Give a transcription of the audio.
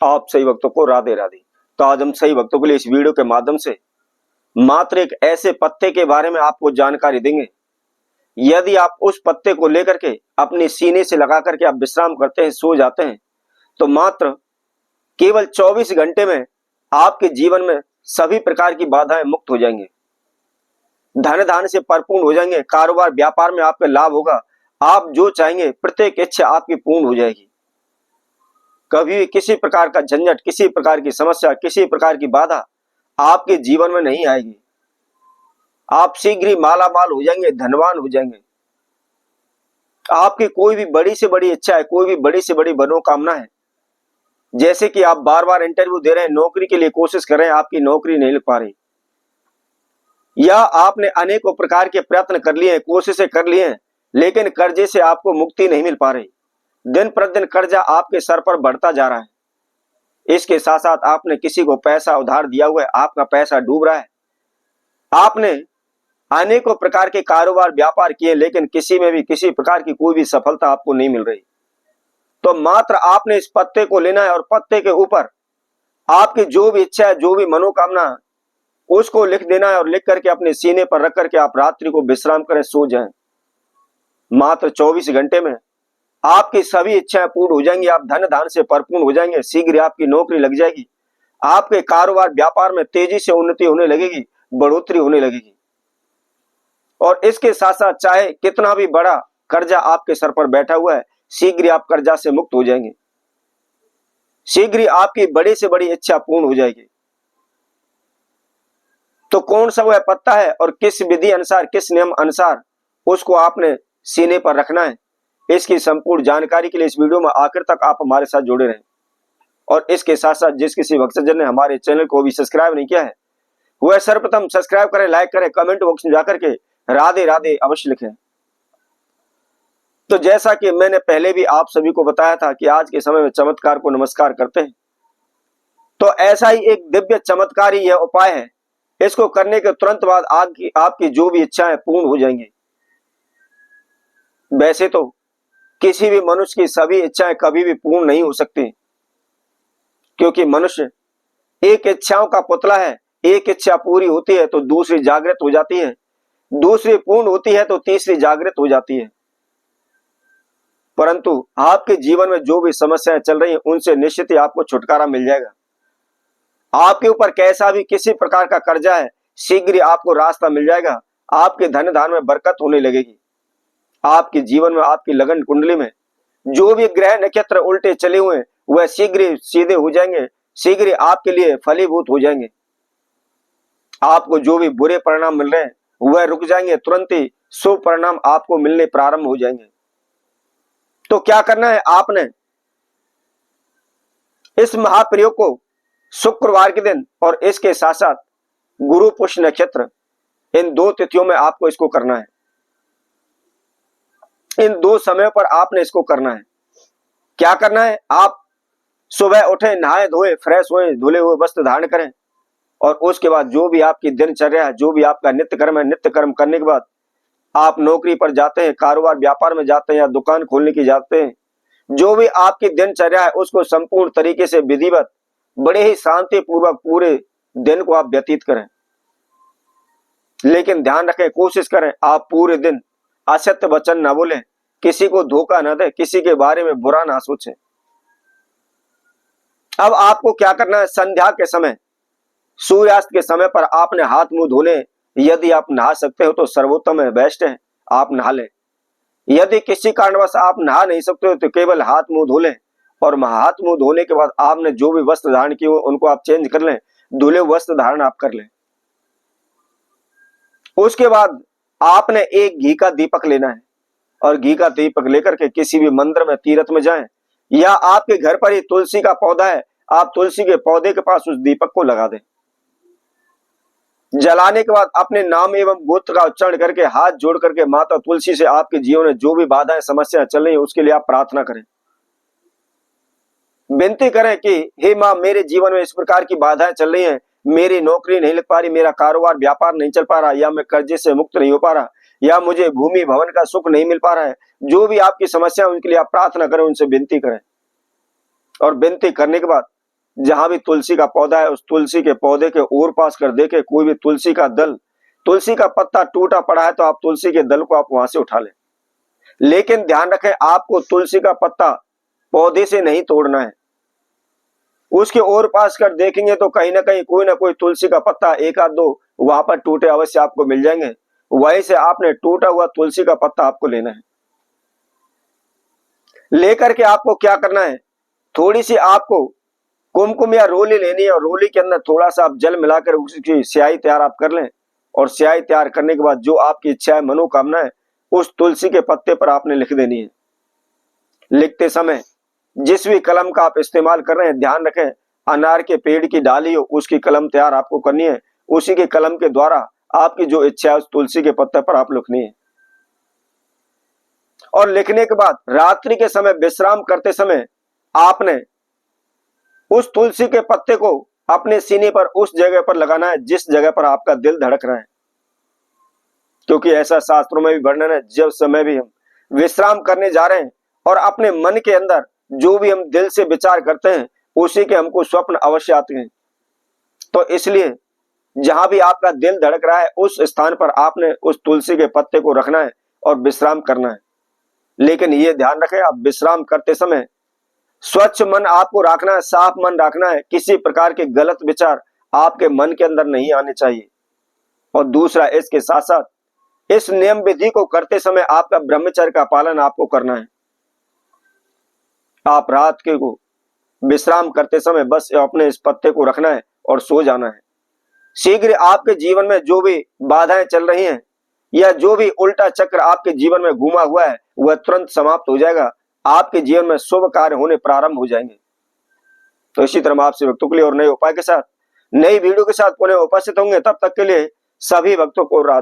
आप सही भक्तों को राधे राधे। तो आज हम सही भक्तों के लिए इस वीडियो के माध्यम से मात्र एक ऐसे पत्ते के बारे में आपको जानकारी देंगे। यदि आप उस पत्ते को लेकर के अपने सीने से लगा करके आप विश्राम करते हैं, सो जाते हैं, तो मात्र केवल 24 घंटे में आपके जीवन में सभी प्रकार की बाधाएं मुक्त हो जाएंगे, धन धान्य से परिपूर्ण हो जाएंगे, कारोबार व्यापार में आपका लाभ होगा, आप जो चाहेंगे प्रत्येक इच्छा आपकी पूर्ण हो जाएगी। कभी भी किसी प्रकार का झंझट, किसी प्रकार की समस्या, किसी प्रकार की बाधा आपके जीवन में नहीं आएगी। आप शीघ्र ही माला माल हो जाएंगे, धनवान हो जाएंगे। आपकी कोई भी बड़ी से बड़ी इच्छा है, कोई भी बड़ी से बड़ी मनोकामना है, जैसे कि आप बार बार इंटरव्यू दे रहे हैं, नौकरी के लिए कोशिश कर रहे हैं, आपकी नौकरी नहीं लग पा रही, या आपने अनेकों प्रकार के प्रयत्न कर लिए हैं, कोशिशें कर लिए हैं, लेकिन कर्जे से आपको मुक्ति नहीं मिल पा रही। दिन प्रतिदिन कर्जा आपके सर पर बढ़ता जा रहा है। इसके साथ साथ आपने किसी को पैसा उधार दिया हुआ है, आपका पैसा डूब रहा है। आपने अनेकों प्रकार के कारोबार व्यापार किए, लेकिन किसी में भी किसी प्रकार की कोई भी सफलता आपको नहीं मिल रही। तो मात्र आपने इस पत्ते को लेना है और पत्ते के ऊपर आपकी जो भी इच्छा है, जो भी मनोकामना, उसको लिख देना है और लिख करके अपने सीने पर रख करके आप रात्रि को विश्राम करें, सो जाएं। मात्र 24 घंटे में आपकी सभी इच्छाएं पूर्ण हो जाएंगी, आप धन धान से परिपूर्ण हो जाएंगे, शीघ्र आपकी नौकरी लग जाएगी, आपके कारोबार व्यापार में तेजी से उन्नति होने लगेगी, बढ़ोतरी होने लगेगी। और इसके साथ साथ चाहे कितना भी बड़ा कर्जा आपके सर पर बैठा हुआ है, शीघ्र आप कर्जा से मुक्त हो जाएंगे, शीघ्र आपकी बड़ी से बड़ी इच्छा पूर्ण हो जाएगी। तो कौन सा वह पत्ता है और किस विधि अनुसार, किस नियम अनुसार उसको आपने सीने पर रखना है, इसकी संपूर्ण जानकारी के लिए इस वीडियो में आखिर तक आप हमारे साथ जुड़े रहें। और इसके साथ साथ जिस किसी भक्तजन ने हमारे चैनल को भी सब्सक्राइब नहीं किया है, वह सर्वप्रथम सब्सक्राइब करें, लाइक करें, कमेंट बॉक्स में जाकर के राधे राधे अवश्य लिखें। तो जैसा कि मैंने पहले भी आप सभी को बताया था कि आज के समय में चमत्कार को नमस्कार करते हैं, तो ऐसा ही एक दिव्य चमत्कारी यह उपाय है। इसको करने के तुरंत बाद आपकी जो भी इच्छाएं पूर्ण हो जाएंगी। वैसे तो किसी भी मनुष्य की सभी इच्छाएं कभी भी पूर्ण नहीं हो सकती, क्योंकि मनुष्य एक इच्छाओं का पुतला है। एक इच्छा पूरी होती है तो दूसरी जागृत हो जाती है, दूसरी पूर्ण होती है तो तीसरी जागृत हो जाती है। परंतु आपके जीवन में जो भी समस्याएं चल रही हैं, उनसे निश्चित ही आपको छुटकारा मिल जाएगा। आपके ऊपर कैसा भी किसी प्रकार का कर्जा है, शीघ्र आपको रास्ता मिल जाएगा, आपके धन धान में बरकत होने लगेगी। आपके जीवन में, आपकी लगन कुंडली में जो भी ग्रह नक्षत्र उल्टे चले हुए हैं, वह शीघ्र सीधे हो जाएंगे, शीघ्र आपके लिए फलीभूत हो जाएंगे। आपको जो भी बुरे परिणाम मिल रहे हैं, वह रुक जाएंगे, तुरंत ही शुभ परिणाम आपको मिलने प्रारंभ हो जाएंगे। तो क्या करना है, आपने इस महाप्रयोग को शुक्रवार के दिन और इसके साथ साथ गुरु पुष्य नक्षत्र, इन दो तिथियों में आपको इसको करना है। इन दो समय पर आपने इसको करना है। क्या करना है, आप सुबह उठे, नहाए धोए, फ्रेश हुए, धुले हुए वस्त्र धारण करें, और उसके बाद जो भी आपकी दिनचर्या है, जो भी आपका नित्य कर्म है, नित्य कर्म करने के बाद आप नौकरी पर जाते हैं, कारोबार व्यापार में जाते हैं, या दुकान खोलने की जाते हैं, जो भी आपकी दिनचर्या है उसको संपूर्ण तरीके से विधिवत, बड़े ही शांति पूर्वक पूरे दिन को आप व्यतीत करें। लेकिन ध्यान रखें, कोशिश करें आप पूरे दिन असत्य वचन ना बोलें, किसी को धोखा ना दें, किसी के बारे में बुरा ना सोचें। अब आपको क्या करना है, संध्या के समय, सूर्यास्त के समय पर आपने हाथ मुंह धोने, यदि आप नहा सकते हो तो सर्वोत्तम है, बेस्ट है, आप नहा लें। यदि किसी कारणवश आप नहा नहीं सकते हो तो केवल हाथ मुंह धो लें, और हाथ मुंह धोने के बाद आपने जो भी वस्त्र धारण किए उनको आप चेंज कर लें, धुले वस्त्र धारण आप कर लें। उसके बाद आपने एक घी का दीपक लेना है, और घी का दीपक लेकर के किसी भी मंदिर में, तीर्थ में जाएं, या आपके घर पर ही तुलसी का पौधा है, आप तुलसी के पौधे के पास उस दीपक को लगा दें। जलाने के बाद अपने नाम एवं गोत्र का उच्चारण करके हाथ जोड़ करके माता तुलसी से आपके जीवन में जो भी बाधाएं, समस्याएं चल रही है, उसके लिए आप प्रार्थना करें, विनती करें कि हे मां, मेरे जीवन में इस प्रकार की बाधाएं चल रही हैं, मेरी नौकरी नहीं लग पा रही, मेरा कारोबार व्यापार नहीं चल पा रहा, या मैं कर्जे से मुक्त नहीं हो पा रहा, या मुझे भूमि भवन का सुख नहीं मिल पा रहा है। जो भी आपकी समस्या है उनके लिए आप प्रार्थना करें, उनसे विनती करें, और विनती करने के बाद जहां भी तुलसी का पौधा है उस तुलसी के पौधे के ओर पास कर देखे कोई भी तुलसी का दल, तुलसी का पत्ता टूटा पड़ा है तो आप तुलसी के दल को आप वहां से उठा लें। लेकिन ध्यान रखें, आपको तुलसी का पत्ता पौधे से नहीं तोड़ना है। उसके ओर पास कर देखेंगे तो कहीं ना कोई तुलसी का पत्ता एक आध दो वहां पर टूटे अवश्य आपको मिल जाएंगे। वहीं से आपने टूटा हुआ तुलसी का पत्ता आपको लेना है। लेकर के आपको क्या करना है, थोड़ी सी आपको कुमकुम या रोली लेनी है और रोली के अंदर थोड़ा सा आप जल मिलाकर उसकी स्याही तैयार आप कर लें। और स्याही तैयार करने के बाद जो आपकी इच्छा है, मनोकामना है, उस तुलसी के पत्ते पर आपने लिख देनी है। लिखते समय जिस भी कलम का आप इस्तेमाल कर रहे हैं ध्यान रखें, अनार के पेड़ की डाली हो उसकी कलम तैयार आपको करनी है। उसी के कलम के द्वारा आपकी जो इच्छा है उस तुलसी के पत्ते पर आप लिखनी है। और लिखने के बाद रात्रि के समय विश्राम करते समय आपने उस तुलसी के पत्ते को अपने सीने पर उस जगह पर लगाना है जिस जगह पर आपका दिल धड़क रहा है। क्योंकि ऐसा शास्त्रों में भी वर्णन है, जब समय भी हम विश्राम करने जा रहे हैं और अपने मन के अंदर जो भी हम दिल से विचार करते हैं उसी के हमको स्वप्न अवश्य आते हैं। तो इसलिए जहां भी आपका दिल धड़क रहा है उस स्थान पर आपने उस तुलसी के पत्ते को रखना है और विश्राम करना है। लेकिन ये ध्यान रखें, आप विश्राम करते समय स्वच्छ मन आपको रखना है, साफ मन रखना है। किसी प्रकार के गलत विचार आपके मन के अंदर नहीं आने चाहिए। और दूसरा, इसके साथ साथ इस नियम विधि को करते समय आपका ब्रह्मचर्य का पालन आपको करना है। आप रात के को विश्राम करते समय बस अपने इस पत्ते को रखना है और सो जाना है। शीघ्र आपके जीवन में जो भी बाधाएं चल रही हैं या जो भी उल्टा चक्र आपके जीवन में घूमा हुआ है वह तुरंत समाप्त हो जाएगा। आपके जीवन में शुभ कार्य होने प्रारंभ हो जाएंगे। तो इसी तरह आपसे भक्तों के लिए और नए उपाय के साथ नई वीडियो के साथ पुनः उपस्थित होंगे। तब तक के लिए सभी भक्तों को राधे।